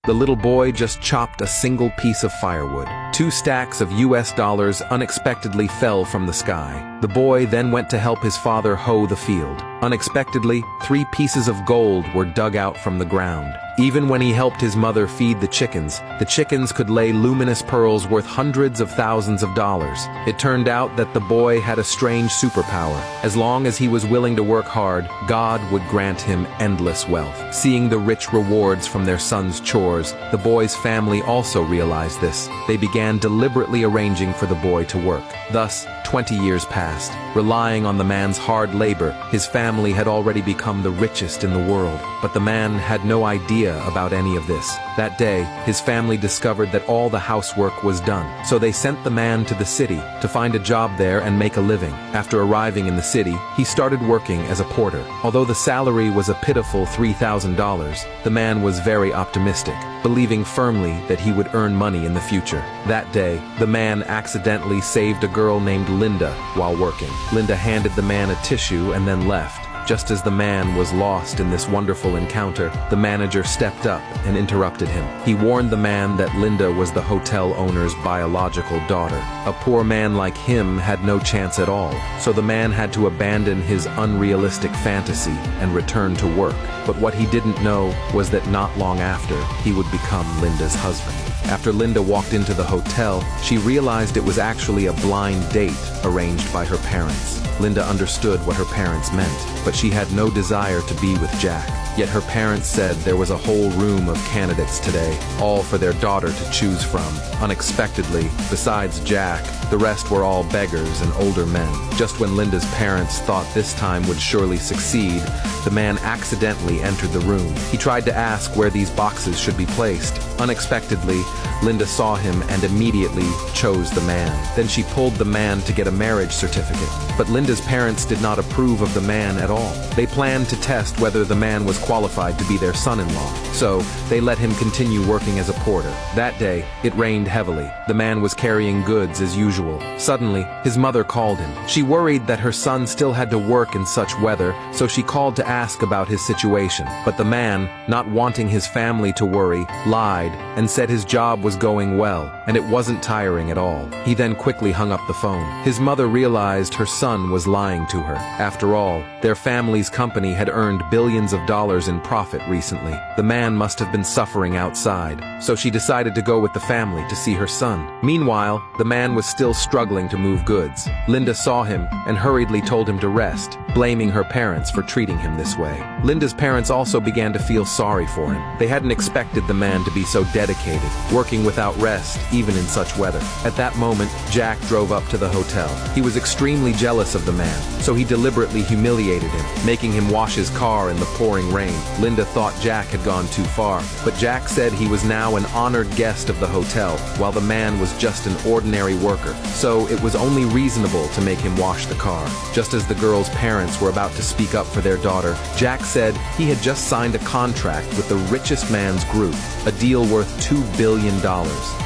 The little boy just chopped a single piece of firewood. 2 stacks of US dollars unexpectedly fell from the sky. The boy then went to help his father hoe the field. Unexpectedly, 3 pieces of gold were dug out from the ground. Even when he helped his mother feed the chickens could lay luminous pearls worth hundreds of thousands of dollars. It turned out that the boy had a strange superpower. As long as he was willing to work hard, God would grant him endless wealth. Seeing the rich rewards from their son's chores, the boy's family also realized this. They began deliberately arranging for the boy to work. Thus, 20 years passed. Relying on the man's hard labor, his family had already become the richest in the world. But the man had no idea about any of this. That day, his family discovered that all the housework was done. So they sent the man to the city to find a job there and make a living. After arriving in the city, he started working as a porter. Although the salary was a pitiful $3,000, the man was very optimistic, believing firmly that he would earn money in the future. That day, the man accidentally saved a girl named Linda while working. Linda handed the man a tissue and then left. Just as the man was lost in this wonderful encounter, the manager stepped up and interrupted him. He warned the man that Linda was the hotel owner's biological daughter. A poor man like him had no chance at all, so the man had to abandon his unrealistic fantasy and return to work. But what he didn't know was that not long after, he would become Linda's husband. After Linda walked into the hotel, she realized it was actually a blind date arranged by her parents. Linda understood what her parents meant, but she had no desire to be with Jack. Yet her parents said there was a whole room of candidates today, all for their daughter to choose from. Unexpectedly, besides Jack, the rest were all beggars and older men. Just when Linda's parents thought this time would surely succeed, the man accidentally entered the room. He tried to ask where these boxes should be placed. Unexpectedly, Linda saw him and immediately chose the man. Then she pulled the man to get a marriage certificate. But Linda's parents did not approve of the man at all. They planned to test whether the man was qualified to be their son-in-law. So, they let him continue working as a porter. That day, it rained heavily. The man was carrying goods as usual. Suddenly, his mother called him. She worried that her son still had to work in such weather, so she called to ask about his situation. But the man, not wanting his family to worry, lied and said his job was going well, and it wasn't tiring at all. He then quickly hung up the phone. His mother realized her son was lying to her. After all, their family's company had earned billions of dollars in profit recently. The man must have been suffering outside, so she decided to go with the family to see her son. Meanwhile, the man was still struggling to move goods. Linda saw him and hurriedly told him to rest, blaming her parents for treating him this way. Linda's parents also began to feel sorry for him. They hadn't expected the man to be so dedicated, working without rest, even in such weather. At that moment, Jack drove up to the hotel. He was extremely jealous of the man, so he deliberately humiliated him, making him wash his car in the pouring rain. Linda thought Jack had gone too far, but Jack said he was now an honored guest of the hotel, while the man was just an ordinary worker, so it was only reasonable to make him wash the car. Just as the girl's parents were about to speak up for their daughter, Jack said he had just signed a contract with the richest man's group, a deal worth $2 billion.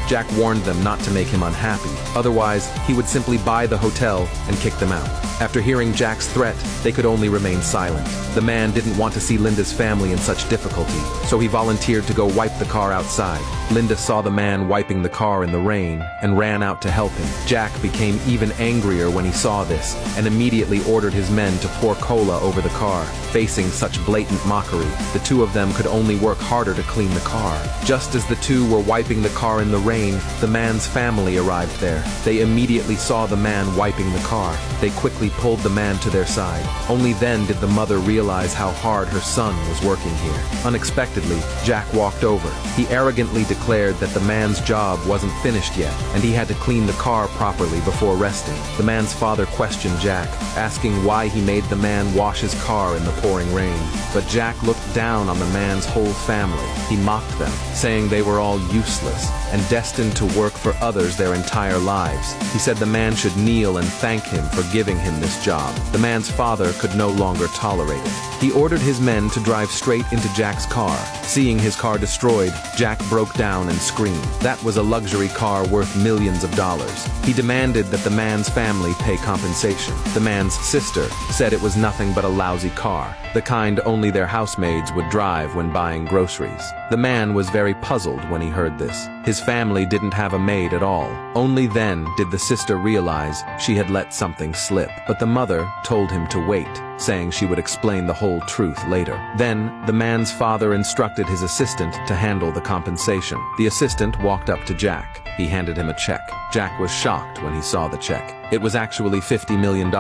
Jack warned them not to make him unhappy, otherwise he would simply buy the hotel and kick them out. After hearing Jack's threat, they could only remain silent. The man didn't want to see Linda's family in such difficulty, so he volunteered to go wipe the car outside. Linda saw the man wiping the car in the rain and ran out to help him. Jack became even angrier when he saw this and immediately ordered his men to pour cola over the car. Facing such blatant mockery, the two of them could only work harder to clean the car. Just as the two were wiping the car in the rain, the man's family arrived there. They immediately saw the man wiping the car. They quickly pulled the man to their side. Only then did the mother realize how hard her son was working here. Unexpectedly, Jack walked over. He arrogantly declared that the man's job wasn't finished yet, and he had to clean the car properly before resting. The man's father questioned Jack, asking why he made the man wash his car in the pouring rain. But Jack looked down on the man's whole family. He mocked them, saying they were all useless and destined to work for others their entire lives. He said the man should kneel and thank him for giving him this job. The man's father could no longer tolerate it. He ordered his men to drive straight into Jack's car. Seeing his car destroyed, Jack broke down and screamed. That was a luxury car worth millions of dollars. He demanded that the man's family pay compensation. The man's sister said it was nothing but a lousy car, the kind only their housemaids would drive when buying groceries. The man was very puzzled when he heard this. His family didn't have a maid at all. Only then did the sister realize she had let something slip. But the mother told him to wait, saying she would explain the whole truth later. Then, the man's father instructed his assistant to handle the compensation. The assistant walked up to Jack. He handed him a check. Jack was shocked when he saw the check. It was actually $50 million.